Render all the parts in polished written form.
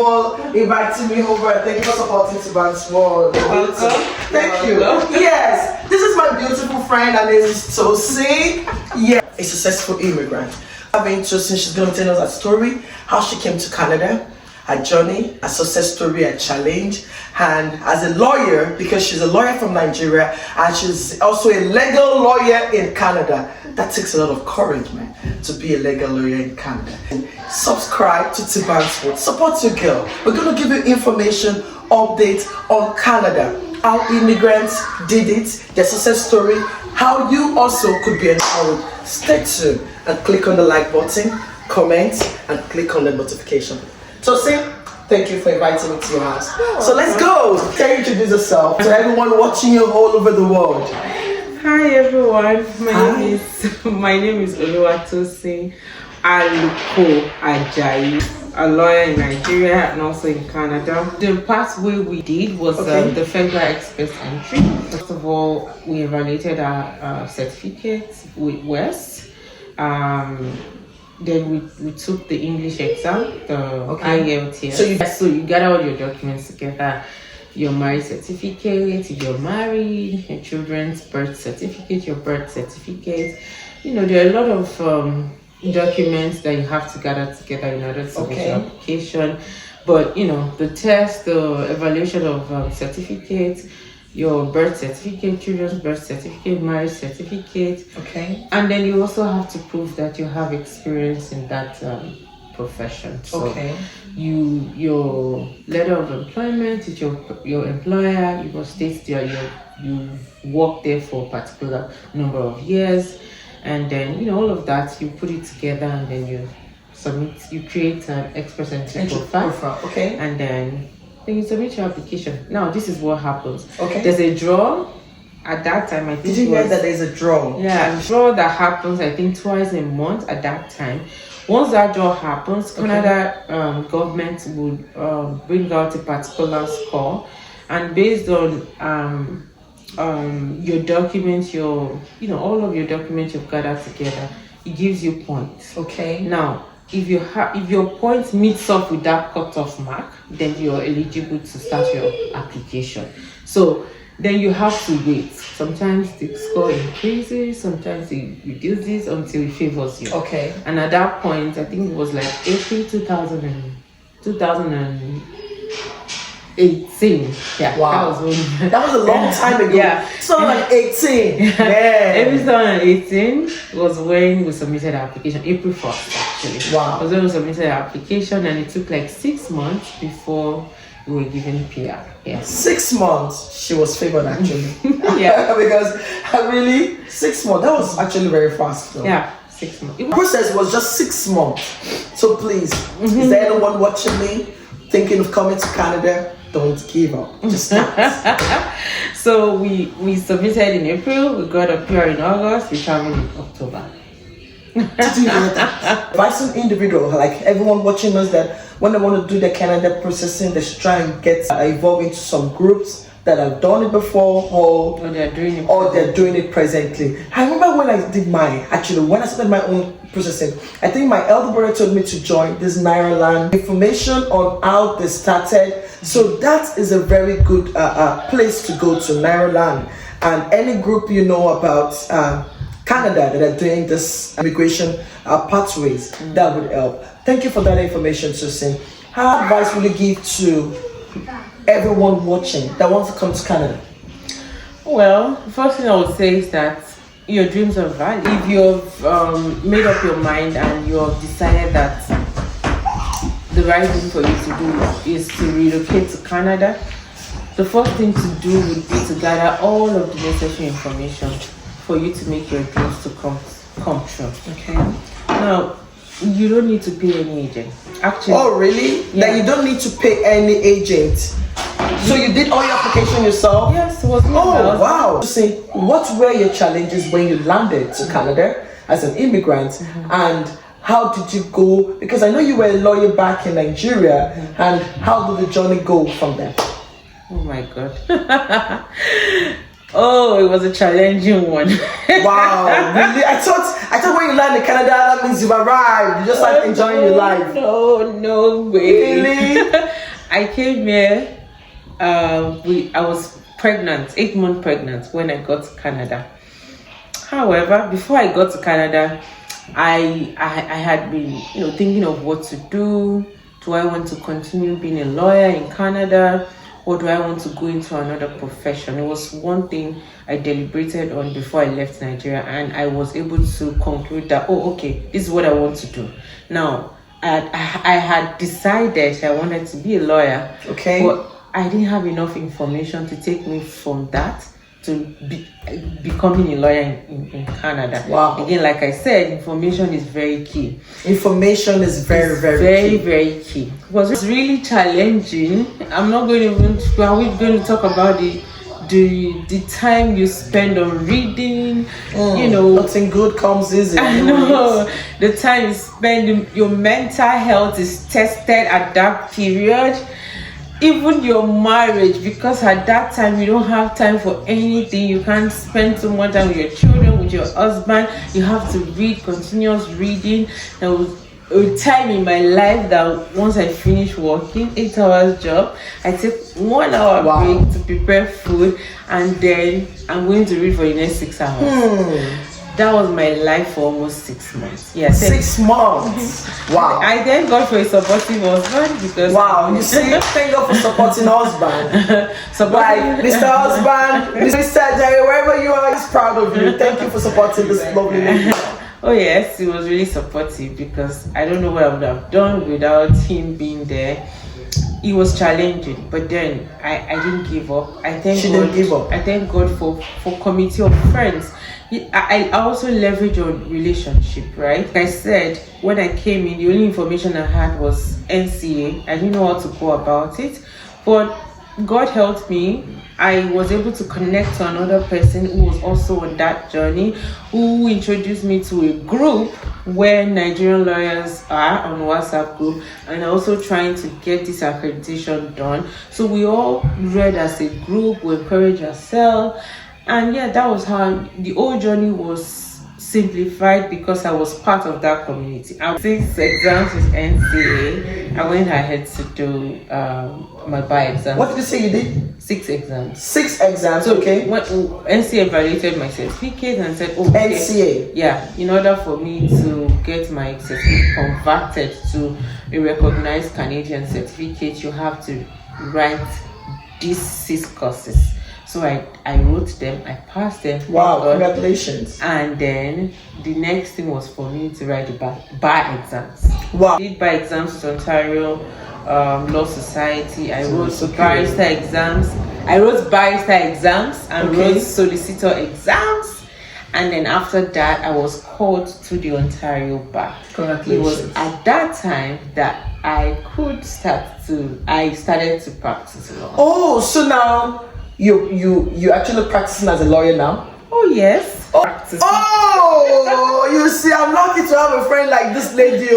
for inviting me over. Thank you for supporting Tiban's World. Thank you. Yes, this is my beautiful friend. Her name is Tosin. Yeah, a successful immigrant. Having Tosin, she's going to tell us her story, how she came to Canada, her journey, a success story, a challenge, and as a lawyer, because she's a lawyer from Nigeria and she's also a legal lawyer in Canada. That takes a lot of courage, man, to be a legal lawyer in Canada. And subscribe to Tiban's World. Support your girl. We're going to give you information, updates on Canada, how immigrants did it, their success story, how you also could be empowered. Stay tuned and click on the like button, comment, and click on the notification. Tosin, thank you for inviting me to your house. So let's go. Can you introduce yourself to everyone watching you all over the world? Hi everyone. My name is Oluwatosin Ajayi, a lawyer in Nigeria and also in Canada. The pathway we did was the Federal Express entry. First of all, we evaluated our certificates with West. Then we took the English exam, the IELTS. So you gather all your documents together, your marriage certificate, if you're married, your children's birth certificate, your birth certificate. You know, there are a lot of documents that you have to gather together in order to submit your application. But you know, the test, the evaluation of certificates, your birth certificate, children's birth certificate, marriage certificate. And then you also have to prove that you have experience in that profession. So your letter of employment is your employer. You must state that you've worked there for a particular number of years, and then you know all of that. You put it together and then you submit. You create an express entry profile. And then you submit your application. Now this is what happens. There's a draw. At that time, I think. Did you hear that there's a draw? Yeah, a draw that happens, I think, twice a month at that time. Once that draw happens, Canada government would bring out a particular score, and based on your documents, all of your documents you've gathered together, it gives you points. Now, if your points meets up with that cutoff mark, then you're eligible to start your application. So then you have to wait. Sometimes the score increases, sometimes it reduces until it favors you. And at that point, I think it was like April 2018. Yeah. Wow. That was a long time ago. Yeah. So like 18. April 2018 was when we submitted our application. April 1st, actually. Wow. Was when we submitted our application, and it took like 6 months before we were given PR. 6 months she was favored actually. Yeah. Because really 6 months, that was actually very fast though. Yeah, 6 months. The process was just 6 months. So please, is there anyone watching me thinking of coming to Canada? Don't give up. Just start. So we submitted in April, we got a PR in August, we traveled in October. Did you hear that? Advising individual, like everyone watching us, that when they want to do the Canada processing, they should try and get involved into some groups that have done it before or they're doing it presently. I remember when I when I started my own processing, I think my elder brother told me to join this Nigerian information on how they started. So that is a very good place to go to, Nigerian, and any group you know about Canada that are doing this immigration pathways, that would help. Thank you for that information, Tosin. How advice will you give to everyone watching that wants to come to Canada? Well, the first thing I would say is that your dreams are valid. If you've made up your mind and you have decided that the right thing for you to do is to relocate to Canada, the first thing to do would be to gather all of the necessary information for you to make your dreams to come true. Now, you don't need to pay any agent. Actually. Oh, really? Yeah. That you don't need to pay any agent. So you did all your application yourself? Yes, it was me. Oh, wow. So, what were your challenges when you landed to Canada as an immigrant? And how did you go? Because I know you were a lawyer back in Nigeria. And how did the journey go from there? Oh my God. Oh, it was a challenging one. Wow, really? I thought when you land in Canada, that means you've arrived. You just like enjoying your life. No way. Really? I came here. I was pregnant, 8 months pregnant when I got to Canada. However, before I got to Canada, I had been, thinking of what to do. Do I want to continue being a lawyer in Canada, or do I want to go into another profession? It was one thing I deliberated on before I left Nigeria, and I was able to conclude that, okay, this is what I want to do. Now, I had decided I wanted to be a lawyer. Okay. But I didn't have enough information to take me from that to becoming a lawyer in Canada. Wow. Again, like I said, information is very key. Information is very key. It was really challenging. I'm not going to are we going to talk about the time you spend on reading, nothing good comes easy. I know. The time you spend, your mental health is tested at that period. Even your marriage, because at that time you don't have time for anything. You can't spend too much time with your children, with your husband. You have to read, continuous reading. There was a time in my life that once I finish working, 8 hours job, I take 1 hour break to prepare food, and then I'm going to read for the next 6 hours. That was my life for almost 6 months. Yeah, 6 months. Wow. I thank God for a supportive husband because you see, thank God for supporting husband. Like Mr. Husband, Mr. Ajayi, wherever you are, he's proud of you. Thank you for supporting this lovely lady. Oh yes, he was really supportive because I don't know what I would have done without him being there. It was challenging, but then I didn't give up. Didn't give up. I thank God for community of friends. I also leverage on relationship, right? Like I said, when I came in, the only information I had was NCA. I didn't know how to go about it, but God helped me. I was able to connect to another person who was also on that journey, who introduced me to a group where Nigerian lawyers are on WhatsApp group, and also trying to get this accreditation done. So we all read as a group, we encourage ourselves. And yeah, that was how the whole journey was simplified because I was part of that community. I did 6 exams with NCA. I went ahead to do my bar exam. What did you say you did? 6 exams. 6 exams, so okay. When NCA evaluated my certificate and said, okay, NCA? Yeah, in order for me to get my certificate converted to a recognized Canadian certificate, you have to write these 6 courses. So I wrote them, I passed them. Wow, congratulations. And then the next thing was for me to write the bar exams. Wow. I did bar exams with Ontario Law Society. I wrote barrister exams. I wrote barrister exams and wrote solicitor exams. And then after that, I was called to the Ontario bar. Congratulations. It was at that time that I started to practice law. Oh, so now you actually practicing as a lawyer now? Oh yes. Oh, you see, I'm lucky to have a friend like this lady.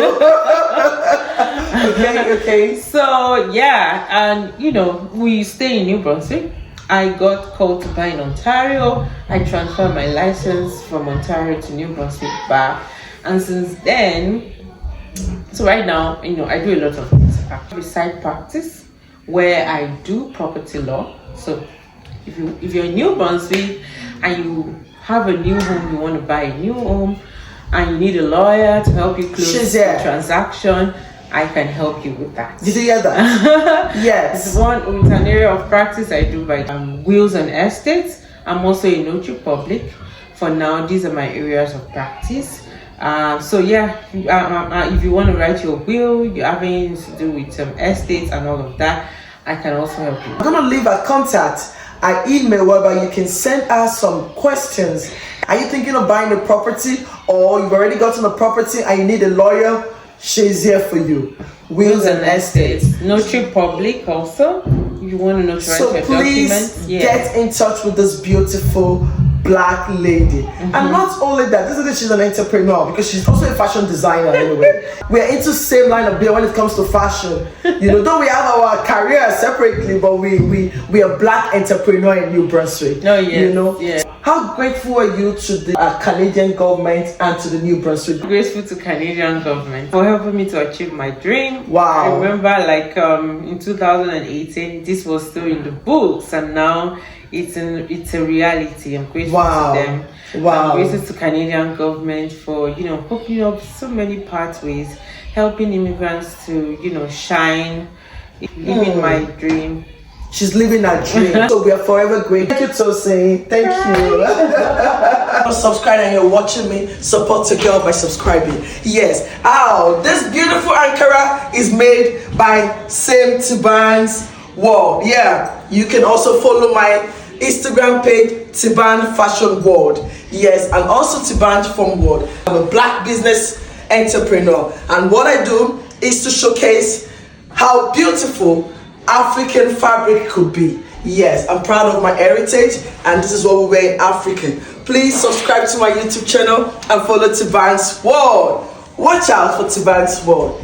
Okay. So yeah, and we stay in New Brunswick. I got called to bar in Ontario. I transferred my license from Ontario to New Brunswick bar, and since then, so right now, I do a lot of things. I have a side practice where I do property law. So if you're in New Brunswick and you have a new home, you want to buy a new home, and you need a lawyer to help you close the transaction, I can help you with that. Did you hear that? Yes. It's an area of practice I do by wills and estates. I'm also a notary public. For now, these are my areas of practice. So yeah, if you want to write your will, you're having to do with estates and all of that, I can also help you. I'm gonna leave a contact, an email whereby you can send us some questions. Are you thinking of buying a property, or you've already gotten a property and you need a lawyer? She's here for you. Wills and estates. Notary public also. If you want to notarize your documents. So please get in touch with this beautiful black lady. And not only that, this is she's an entrepreneur because she's also a fashion designer anyway. We're into same line of being when it comes to fashion. You know, though we have our career separately, but we are black entrepreneur in New Brunswick. Oh yeah. You know? Yeah. How grateful are you to the Canadian government and to the New Brunswick? Grateful to Canadian government for helping me to achieve my dream. Wow. I remember like in 2018, this was still in the books, and now it's a reality. I'm grateful to them. Wow. I'm grateful to Canadian government for, you know, opening up so many pathways, helping immigrants to, you know, shine, living my dream. She's living her dream. So we are forever grateful. Thank you, Tosin. Thank you. Subscribe and you're watching me. Support a girl by subscribing. Yes. This beautiful Ankara is made by Same Tibans World. Yeah. You can also follow my Instagram page, Tiban Fashion World. Yes. And also Tiban Farm World. I'm a black business entrepreneur. And what I do is to showcase how beautiful African fabric could be. Yes, I'm proud of my heritage and this is what we wear in African. Please subscribe to my YouTube channel and follow Tiban's World. Watch out for Tiban's World.